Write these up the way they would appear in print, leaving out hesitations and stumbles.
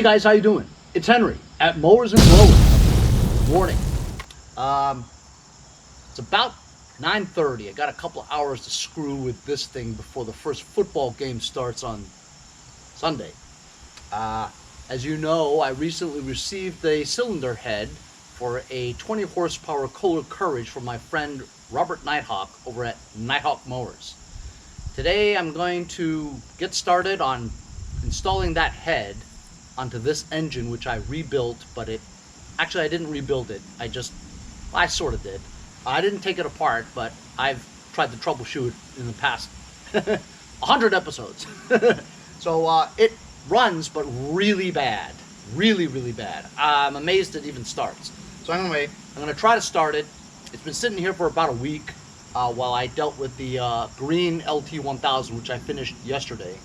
Hey guys, how you doing? It's Henry at Mowers and Blowers. Morning. It's about 9:30. I got a couple hours to screw with this thing before the first football game starts on Sunday. As you know, I recently received a cylinder head for a 20 horsepower Kohler Courage from my friend Robert Nighthawk over at Nighthawk Mowers. Today I'm going to get started on installing that head onto this engine, which I rebuilt, but I didn't rebuild it. I sort of did. I didn't take it apart, but I've tried to troubleshoot in the past 100 episodes. So it runs, but really bad. Really, really bad. I'm amazed it even starts. So anyway, I'm going to try to start it. It's been sitting here for about a week while I dealt with the green LT1000, which I finished yesterday.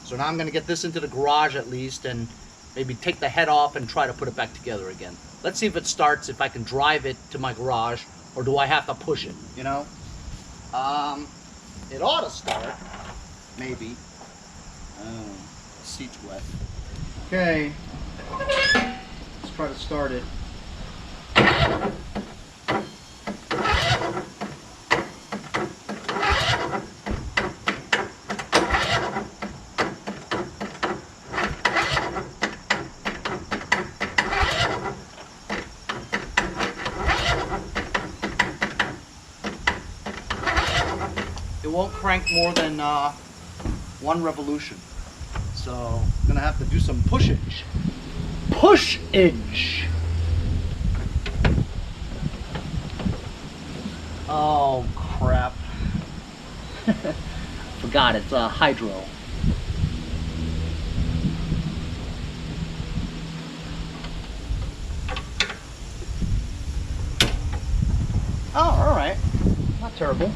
So now I'm going to get this into the garage at least and maybe take the head off and try to put it back together again. Let's see if it starts, if I can drive it to my garage, or do I have to push it, you know? It ought to start, maybe. Oh, the seat's wet. Okay, let's try to start it. It won't crank more than one revolution. So I'm gonna have to do some pushage. Pushage! Oh crap. Forgot it's hydro. Oh, alright. Not terrible.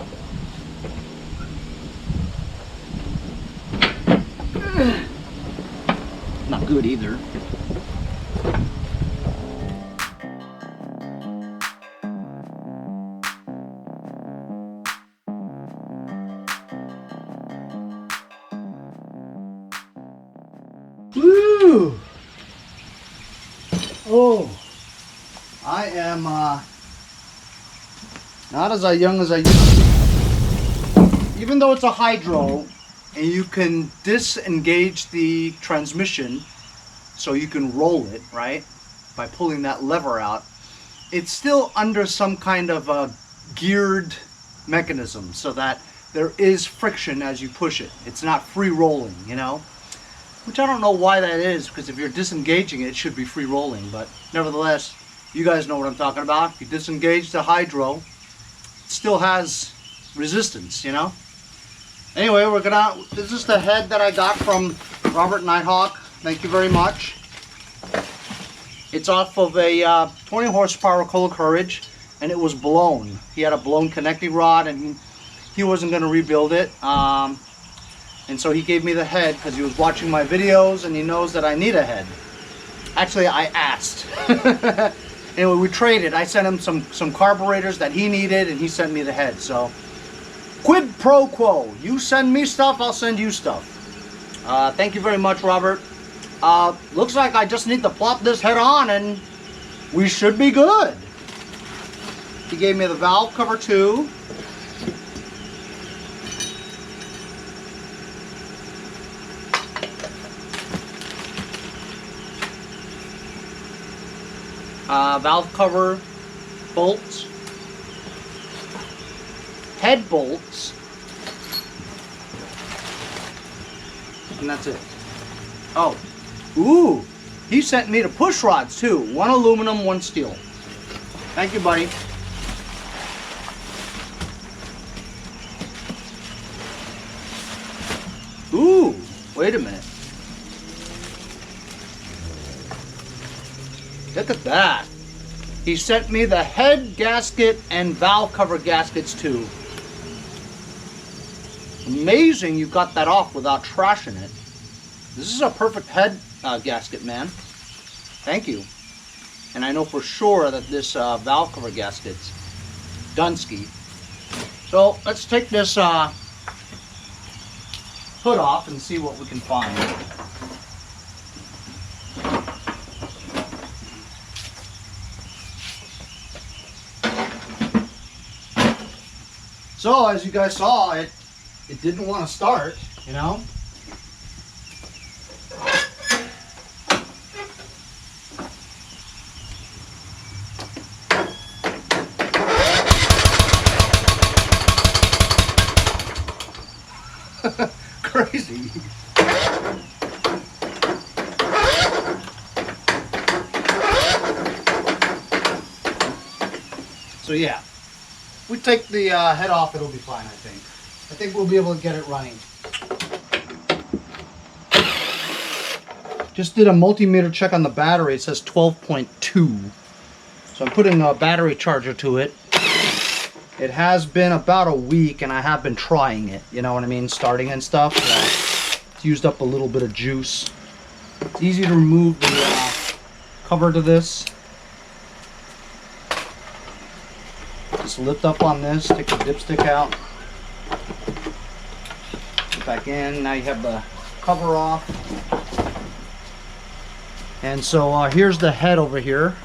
Not good either. Woo! Oh, I am not as young as I used to be. Even though it's a hydro, and you can disengage the transmission so you can roll it, right? By pulling that lever out. It's still under some kind of a geared mechanism so that there is friction as you push it. It's not free rolling, you know? Which I don't know why that is, because if you're disengaging it, it should be free rolling. But nevertheless, you guys know what I'm talking about. If you disengage the hydro, it still has resistance, you know? Anyway, this is the head that I got from Robert Nighthawk. Thank you very much. It's off of a 20 horsepower Kohler Courage, and it was blown. He had a blown connecting rod, and he wasn't going to rebuild it. And so he gave me the head because he was watching my videos, and he knows that I need a head. Actually, I asked. Anyway, we traded. I sent him some carburetors that he needed, and he sent me the head. So quid pro quo. You send me stuff, I'll send you stuff. Thank you very much, Robert. Looks like I just need to plop this head on and we should be good. He gave me the valve cover too. Valve cover bolts. Head bolts, and that's it. Oh, ooh, he sent me the push rods too. One aluminum, one steel. Thank you, buddy. Ooh, wait a minute. Look at that. He sent me the head gasket and valve cover gaskets too. Amazing you got that off without trashing it. This is a perfect head gasket, man. Thank you. And I know for sure that this valve cover gasket's DONESKI. So let's take this hood off and see what we can find. So as you guys saw, it didn't want to start, you know. Crazy. So yeah, if we take the head off, it'll be fine, I think. I think we'll be able to get it running. Just did a multimeter check on the battery. It says 12.2. So I'm putting a battery charger to it. It has been about a week and I have been trying it, you know what I mean, starting and stuff. It's used up a little bit of juice. It's easy to remove the cover to this. Just lift up on this, take the dipstick out, put back in. Now you have the cover off. And so here's the head over here.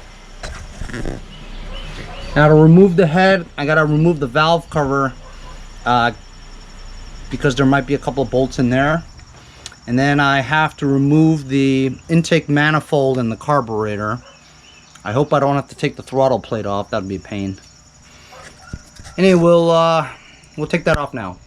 Now to remove the head, I gotta remove the valve cover because there might be a couple of bolts in there. And then I have to remove the intake manifold and the carburetor. I hope I don't have to take the throttle plate off. That'd be a pain. Anyway, we'll take that off now.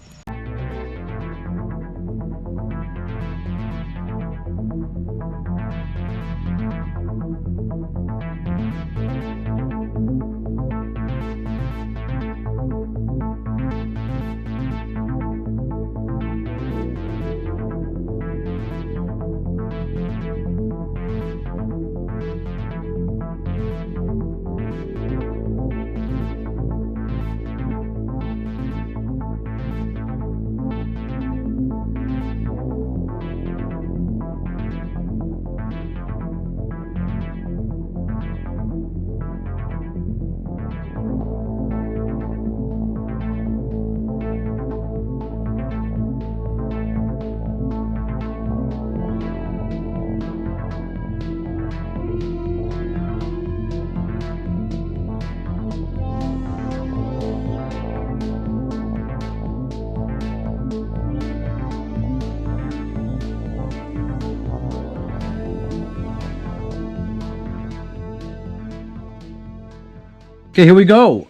Okay, here we go.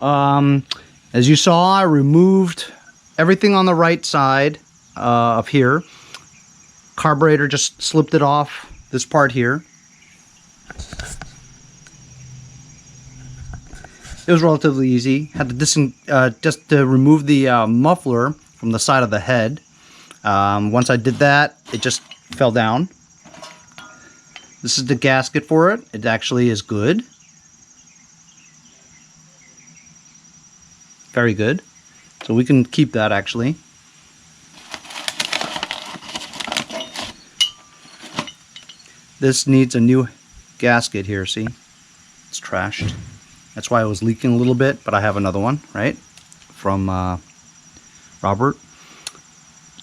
As you saw, I removed everything on the right side of here. Carburetor, just slipped it off this part here. It was relatively easy. Had to just to remove the muffler from the side of the head. Once I did that, it just fell down. This is the gasket for it. It actually is good. Very good. So we can keep that actually. This needs a new gasket here, see? It's trashed. That's why it was leaking a little bit, but I have another one, right? From Robert.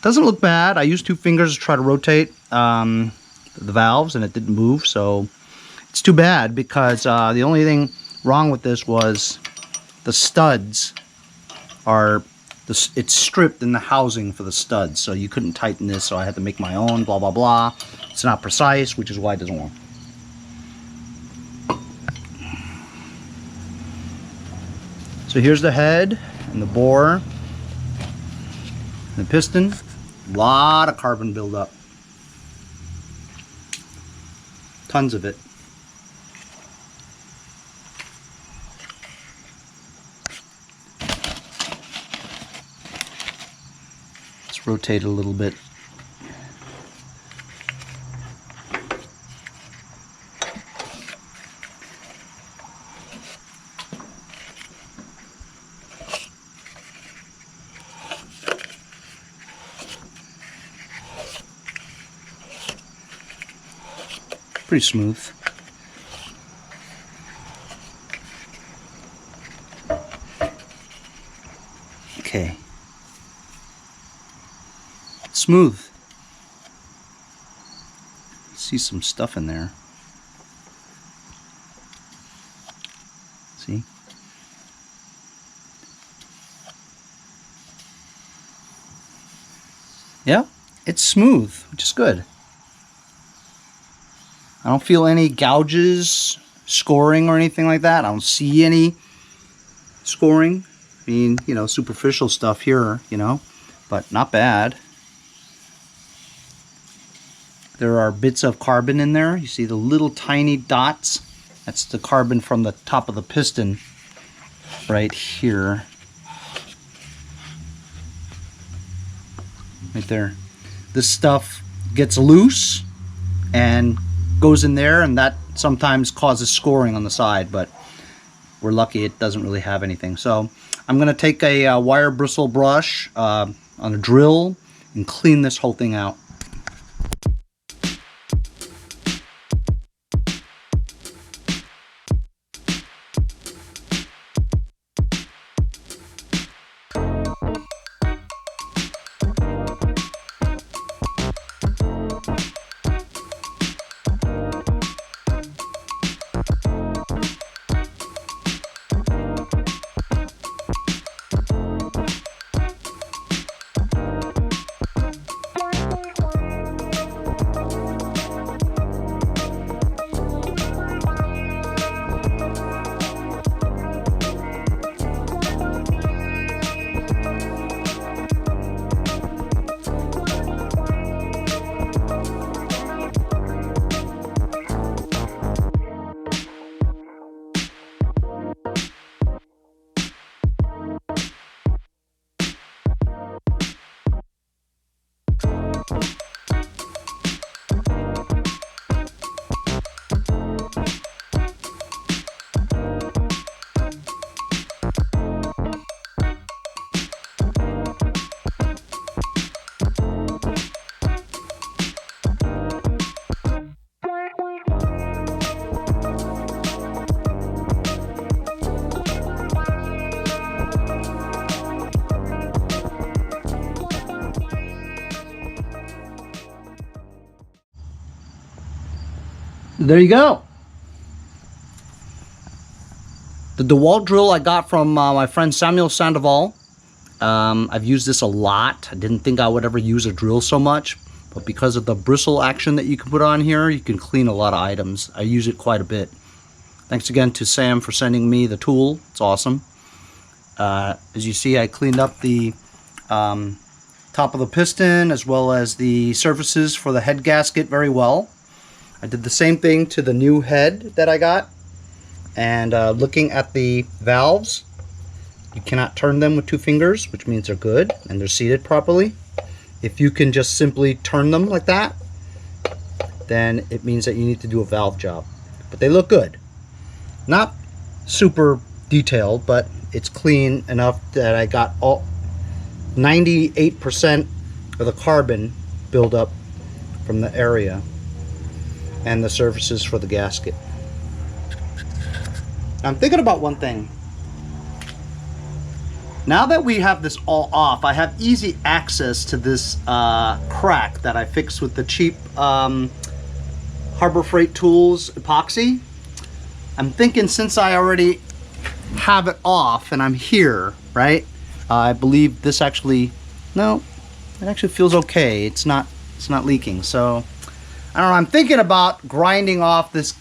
Doesn't look bad. I used 2 fingers to try to rotate the valves and it didn't move, so it's too bad because the only thing wrong with this was the studs are, it's stripped in the housing for the studs, so you couldn't tighten this, so I had to make my own, blah, blah, blah. It's not precise, which is why it doesn't work. So here's the head and the bore and the piston. A lot of carbon buildup. Tons of it. Let's rotate it a little bit. Pretty smooth. Okay. Smooth. See some stuff in there. See? Yeah, it's smooth, which is good. I don't feel any gouges, scoring or anything like that. I don't see any scoring. I mean, you know, superficial stuff here, you know, but not bad. There are bits of carbon in there. You see the little tiny dots? That's the carbon from the top of the piston right here. Right there. This stuff gets loose and goes in there, and that sometimes causes scoring on the side, but we're lucky it doesn't really have anything. So I'm going to take a wire bristle brush on a drill and clean this whole thing out. There you go. The DeWalt drill I got from my friend Samuel Sandoval. I've used this a lot. I didn't think I would ever use a drill so much, but because of the bristle action that you can put on here, you can clean a lot of items. I use it quite a bit. Thanks again to Sam for sending me the tool. It's awesome. As you see, I cleaned up the top of the piston as well as the surfaces for the head gasket very well. I did the same thing to the new head that I got. And looking at the valves, you cannot turn them with 2 fingers, which means they're good and they're seated properly. If you can just simply turn them like that, then it means that you need to do a valve job. But they look good. Not super detailed, but it's clean enough that I got all 98% of the carbon buildup from the area and the surfaces for the gasket. I'm thinking about one thing. Now that we have this all off, I have easy access to this crack that I fixed with the cheap Harbor Freight Tools epoxy. I'm thinking, since I already have it off and I'm here, right? I believe this actually, no, it actually feels okay. It's not leaking. So I don't know, I'm thinking about grinding off this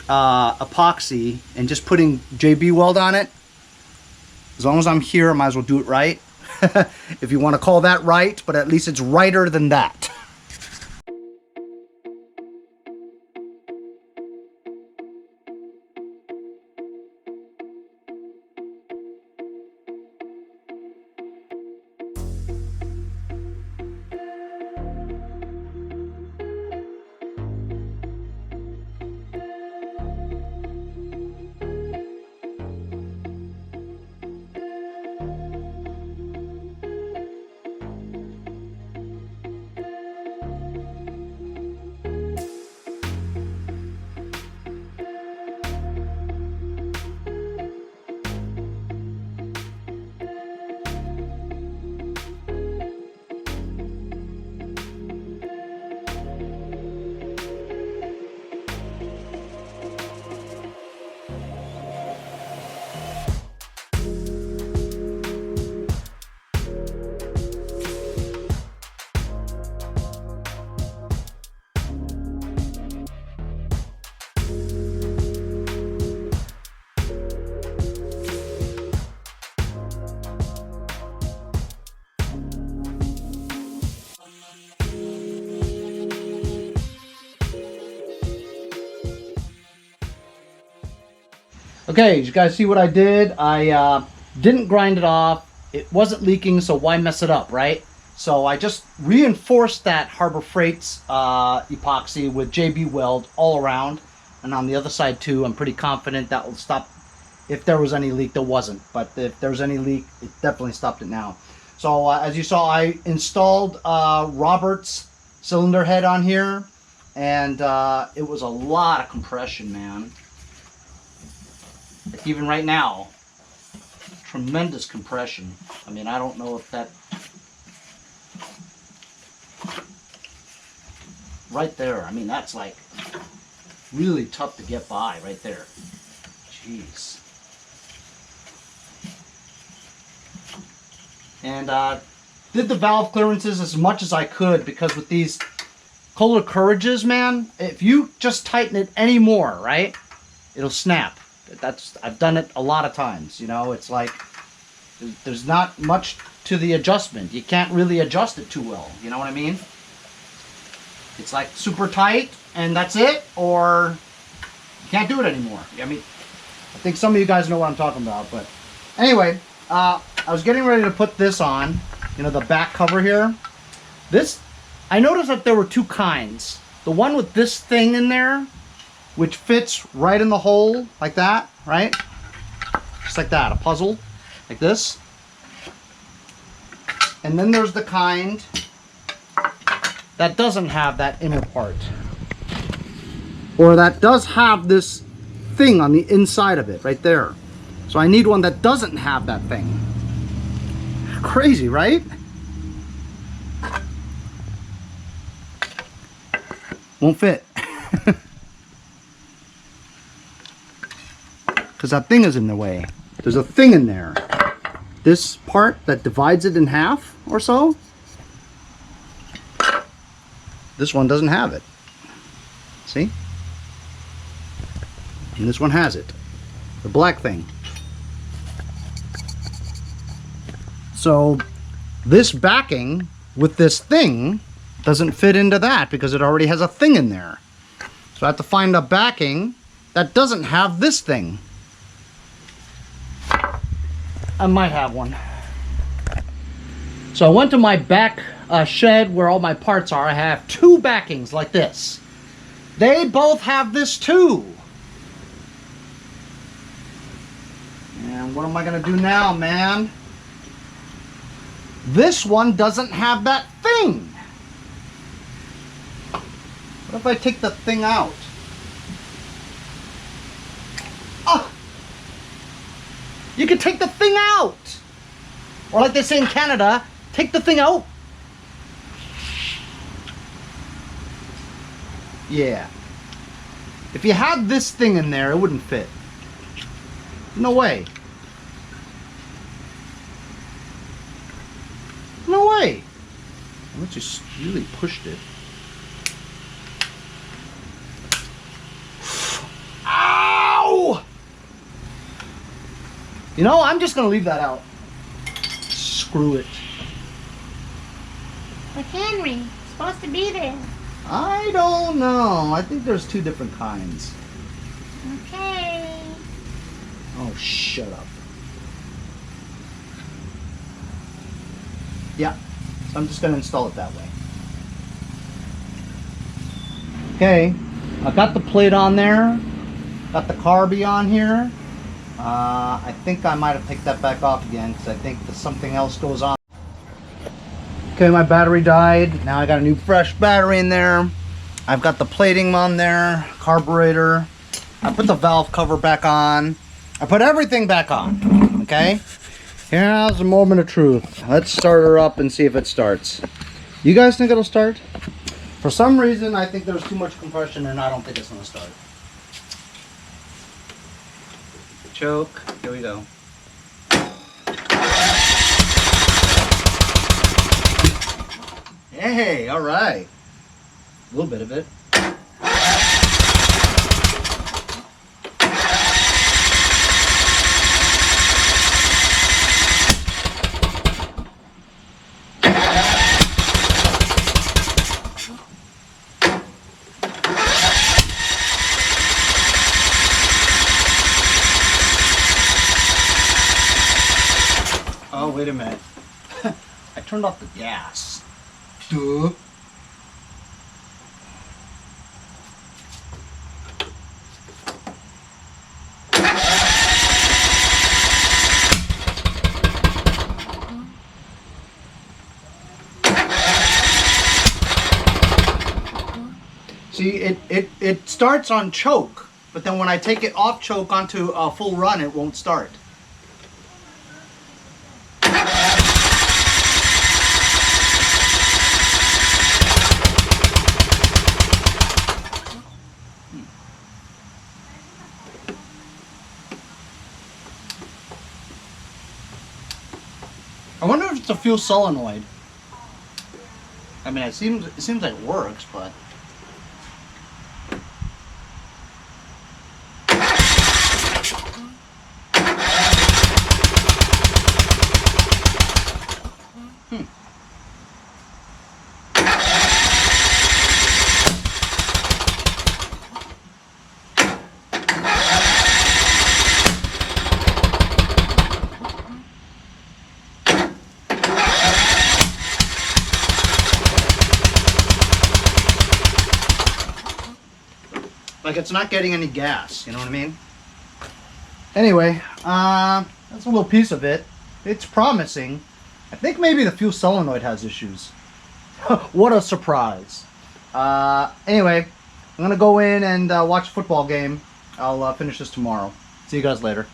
epoxy and just putting JB weld on it. As long as I'm here, I might as well do it right. If you want to call that right, but at least it's righter than that. Okay, you guys see what I did? I didn't grind it off. It wasn't leaking, so why mess it up, right? So I just reinforced that Harbor Freight's epoxy with JB Weld all around. And on the other side too, I'm pretty confident that will stop. If there was any leak, there wasn't. But if there's any leak, it definitely stopped it now. So as you saw, I installed Robert's cylinder head on here. And it was a lot of compression, man. Like even right now, tremendous compression. I mean, I don't know if that... Right there, I mean, that's like really tough to get by right there. Jeez. And did the valve clearances as much as I could, because with these Kohler Courages, man, if you just tighten it any more, right, it'll snap. I've done it a lot of times, you know. It's like there's not much to the adjustment. You can't really adjust it too well, you know what I mean? It's like super tight and that's it, or you can't do it anymore. I mean, I think some of you guys know what I'm talking about, but anyway, I was getting ready to put this on, you know, the back cover here. This, I noticed that there were two kinds. The one with this thing in there, which fits right in the hole like that, right? Just like that, a puzzle like this. And then there's the kind that doesn't have that inner part, or that does have this thing on the inside of it right there. So I need one that doesn't have that thing. Crazy, right? Won't fit. Because that thing is in the way. There's a thing in there. This part that divides it in half or so, this one doesn't have it. See? And this one has it. The black thing. So this backing with this thing doesn't fit into that because it already has a thing in there. So I have to find a backing that doesn't have this thing. I might have one. So I went to my back shed where all my parts are. I have two backings like this. They both have this too. And what am I gonna do now, man? This one doesn't have that thing. What if I take the thing out? Oh! You can take the thing out! Or like they say in Canada, take the thing out. Yeah. If you had this thing in there, it wouldn't fit. No way. No way. I just really pushed it. Ow! You know, I'm just gonna leave that out. Screw it. But Henry, it's supposed to be there. I don't know. I think there's two different kinds. Okay. Oh, shut up. Yeah, so I'm just gonna install it that way. Okay, I got the plate on there. Got the carby on here. I think I might have picked that back off again because I think that something else goes on. Okay, my battery died. Now I got a new fresh battery in there. I've got the plating on there, carburetor. I put the valve cover back on. I put everything back on, okay? Here's a moment of truth. Let's start her up and see if it starts. You guys think it'll start? For some reason, I think there's too much compression and I don't think it's gonna start. Choke, here we go. Hey, all right. A little bit of it. Oh, wait a minute. I turned off the gas. Duh. See, it starts on choke, but then when I take it off choke onto a full run, it won't start. I wonder if it's a fuel solenoid. I mean, it seems like it works, but. Like it's not getting any gas, you know what I mean? Anyway, that's a little piece of it. It's promising. I think maybe the fuel solenoid has issues. What a surprise. Anyway, I'm gonna go in and watch a football game. I'll finish this tomorrow. See you guys later.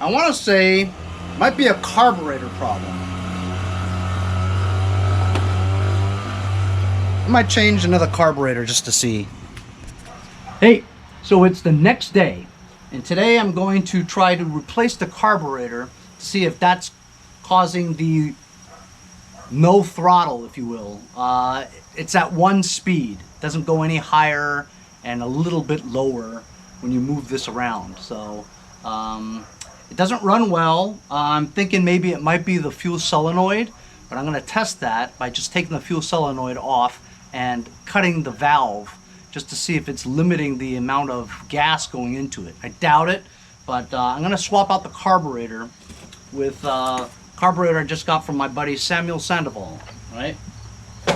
I want to say might be a carburetor problem. I might change another carburetor just to see. Hey, so it's the next day, and today I'm going to try to replace the carburetor to see if that's causing the no throttle, if you will. It's at one speed, doesn't go any higher, and a little bit lower when you move this around. So It doesn't run well. I'm thinking maybe it might be the fuel solenoid, but I'm going to test that by just taking the fuel solenoid off and cutting the valve just to see if it's limiting the amount of gas going into it. I doubt it, but I'm going to swap out the carburetor with carburetor I just got from my buddy Samuel Sandoval, right?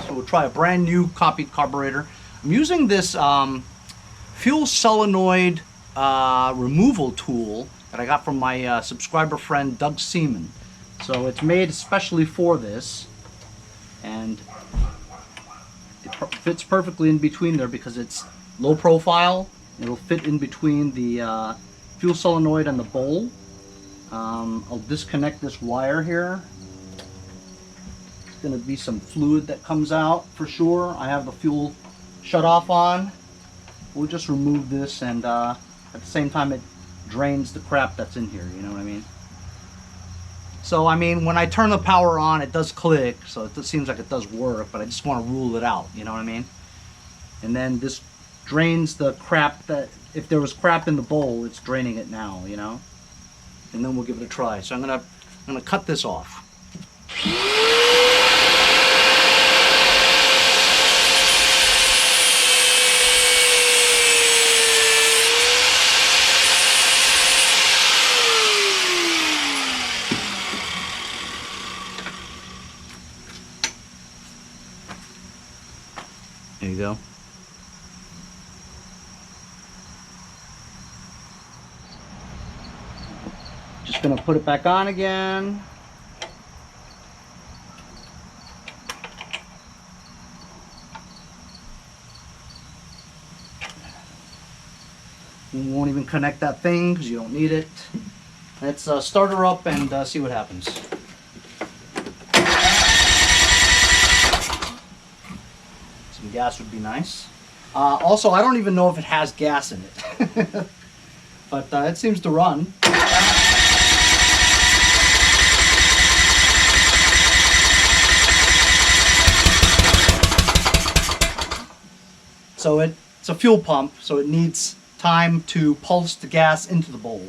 So we'll try a brand new copied carburetor. I'm using this fuel solenoid removal tool that I got from my subscriber friend Doug Seaman. So it's made especially for this, and it fits perfectly in between there because it's low profile. It'll fit in between the fuel solenoid and the bowl. I'll disconnect this wire here. There's going to be some fluid that comes out for sure. I have the fuel shut off on. We'll just remove this, and at the same time it drains the crap that's in here, you know what I mean? So I mean, when I turn the power on, it does click, so it seems like it does work, but I just want to rule it out, you know what I mean? And then this drains the crap that, if there was crap in the bowl, it's draining it now, you know? And then we'll give it a try. So I'm gonna cut this off. There you go. Just gonna put it back on again. You won't even connect that thing because you don't need it. Let's start her up and see what happens. Some gas would be nice. Also, I don't even know if it has gas in it, but it seems to run. So it's a fuel pump, so it needs time to pulse the gas into the bowl.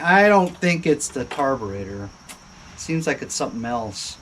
I don't think it's the carburetor. It seems like it's something else.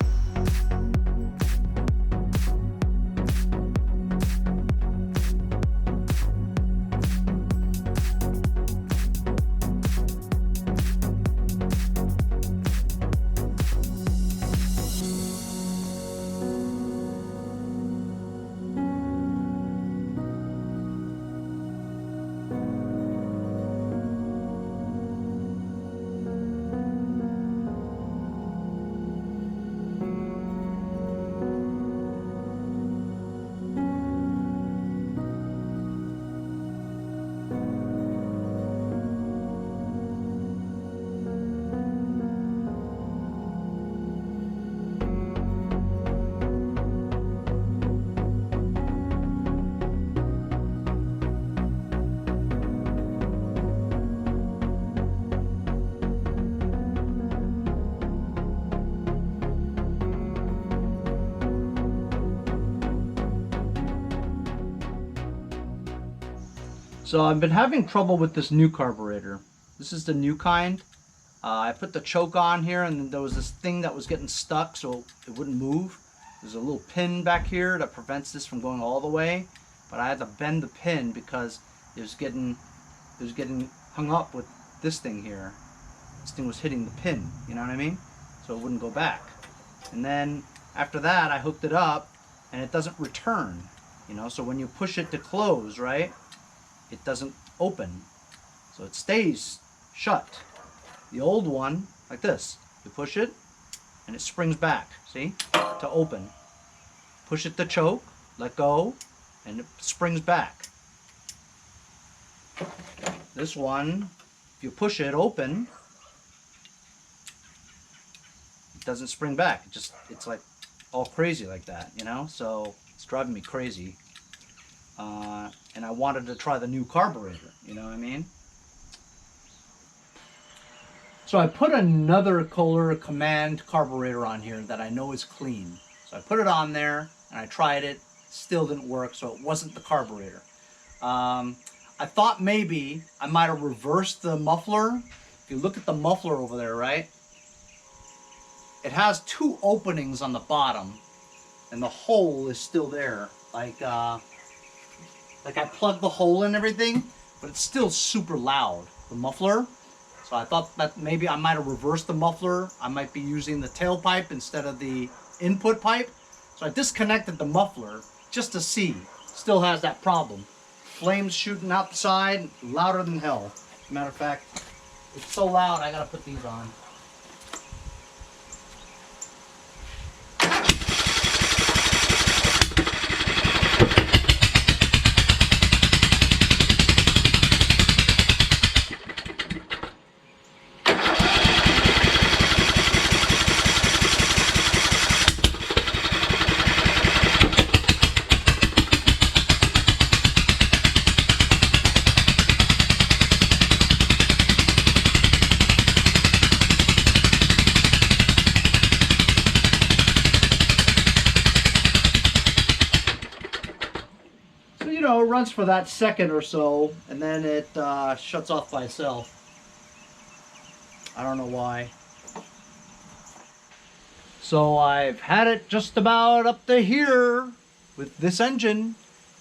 So I've been having trouble with this new carburetor. This is the new kind. I put the choke on here, and then there was this thing that was getting stuck so it wouldn't move. There's a little pin back here that prevents this from going all the way, but I had to bend the pin because it was getting hung up with this thing here. This thing was hitting the pin, you know what I mean? So it wouldn't go back. And then after that, I hooked it up, and it doesn't return, you know? So when you push it to close, right, it doesn't open, so it stays shut. The old one, like this, you push it and it springs back, see, to open. Push it to choke, let go, and it springs back. This one, if you push it open, it doesn't spring back. It's like all crazy like that, you know? So it's driving me crazy. And I wanted to try the new carburetor, you know what I mean? So I put another Kohler Command carburetor on here that I know is clean. So I put it on there and I tried it, still didn't work, so it wasn't the carburetor. I thought maybe I might have reversed the muffler. If you look at the muffler over there, right? It has two openings on the bottom and the hole is still there. Like I plugged the hole in everything, but it's still super loud, the muffler. So I thought that maybe I might have reversed the muffler. I might be using the tailpipe instead of the input pipe. So I disconnected the muffler just to see. Still has that problem. Flames shooting out the side, louder than hell. Matter of fact, it's so loud I gotta put these on. You know, it runs for that second or so, and then it shuts off by itself. I don't know why. So I've had it just about up to here with this engine.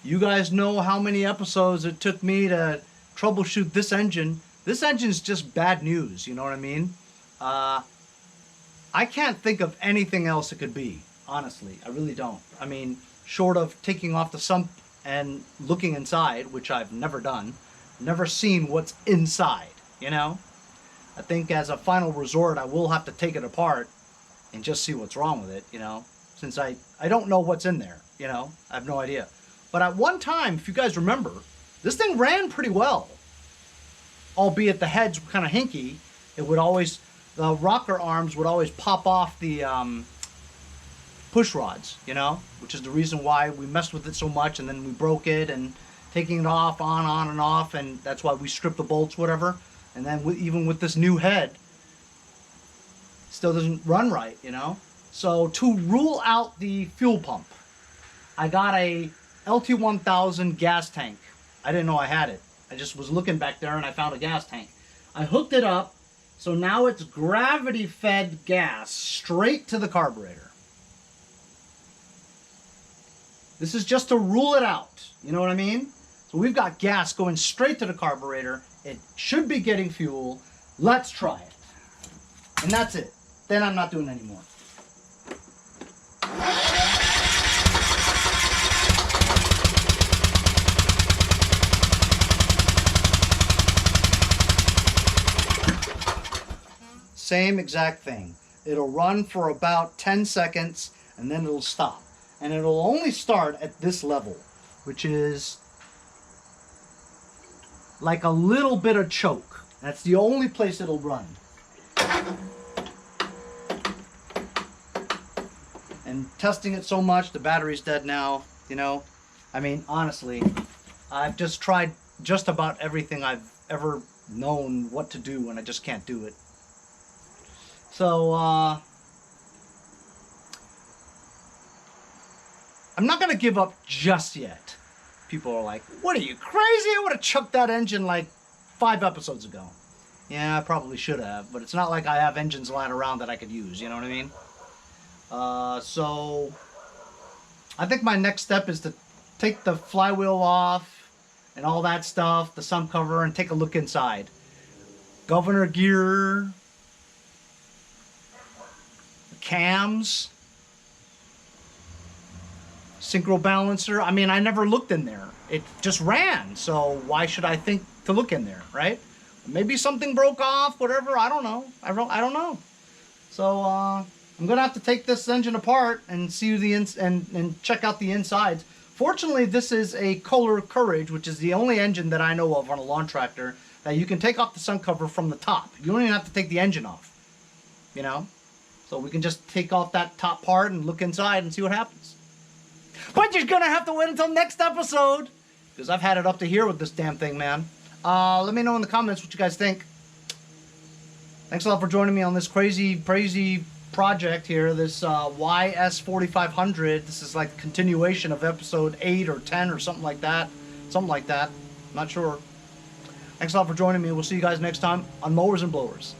You guys know how many episodes it took me to troubleshoot this engine. This engine's just bad news, you know what I mean? I can't think of anything else it could be, honestly. I really don't. I mean, short of taking off the sump and looking inside, which I've never done, never seen what's inside, you know? I think as a final resort, I will have to take it apart and just see what's wrong with it, you know? Since I don't know what's in there, you know? I have no idea. But at one time, if you guys remember, this thing ran pretty well. Albeit the heads were kind of hinky. It would always, the rocker arms would always pop off the push rods, you know, which is the reason why we messed with it so much, and then we broke it, and taking it off, on and off, and that's why we stripped the bolts, whatever. And then even with this new head, still doesn't run right, you know. So to rule out the fuel pump, I got a LT1000 gas tank. I didn't know I had it. I just was looking back there and I found a gas tank. I hooked it up, so now it's gravity fed gas straight to the carburetor. This is just to rule it out, you know what I mean? So we've got gas going straight to the carburetor. It should be getting fuel. Let's try it. And that's it. Then I'm not doing any more. Same exact thing. It'll run for about 10 seconds and then it'll stop. And it'll only start at this level, which is like a little bit of choke. That's the only place it'll run. And testing it so much, the battery's dead now, you know. I mean, honestly, I've just tried just about everything I've ever known what to do, and I just can't do it. So, I'm not going to give up just yet. People are like, what are you, crazy? I would have chucked that engine like 5 episodes ago. Yeah, I probably should have, but it's not like I have engines lying around that I could use, you know what I mean? So, I think my next step is to take the flywheel off and all that stuff, the sump cover, and take a look inside. Governor gear, the cams, synchro balancer. I mean, I never looked in there. It just ran, so why should I think to look in there, right? Maybe something broke off, whatever. I don't know. I don't know. So I'm I'm gonna have to take this engine apart and see the and check out the insides. Fortunately, this is a Kohler Courage, which is the only engine that I know of on a lawn tractor that you can take off the sun cover from the top. You don't even have to take the engine off, you know? So we can just take off that top part and look inside and see what happens. But you're gonna have to wait until next episode, because I've had it up to here with this damn thing, man. Let me know in the comments what you guys think. Thanks a lot for joining me on this crazy project here, this Ys4500. This is like continuation of episode 8 or 10 or something like that. I'm not sure. Thanks a lot for joining me. We'll see you guys next time on Mowers and Blowers.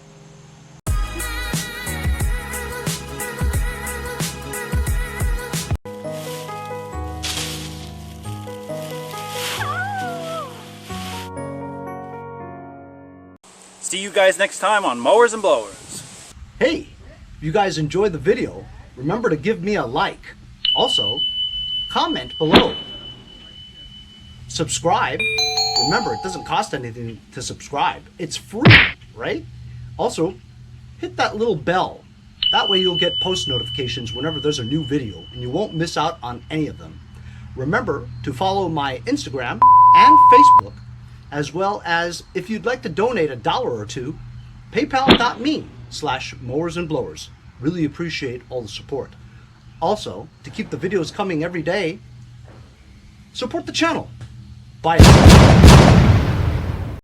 See you guys next time on Mowers and Blowers. Hey, if you guys enjoyed the video, remember to give me a like. Also, comment below. Subscribe. Remember, it doesn't cost anything to subscribe. It's free, right? Also, hit that little bell. That way you'll get post notifications whenever there's a new video and you won't miss out on any of them. Remember to follow my Instagram and Facebook, as well as if you'd like to donate $1 or $2, paypal.me/mowersandblowers. Really appreciate all the support. Also, to keep the videos coming every day, support the channel. Bye.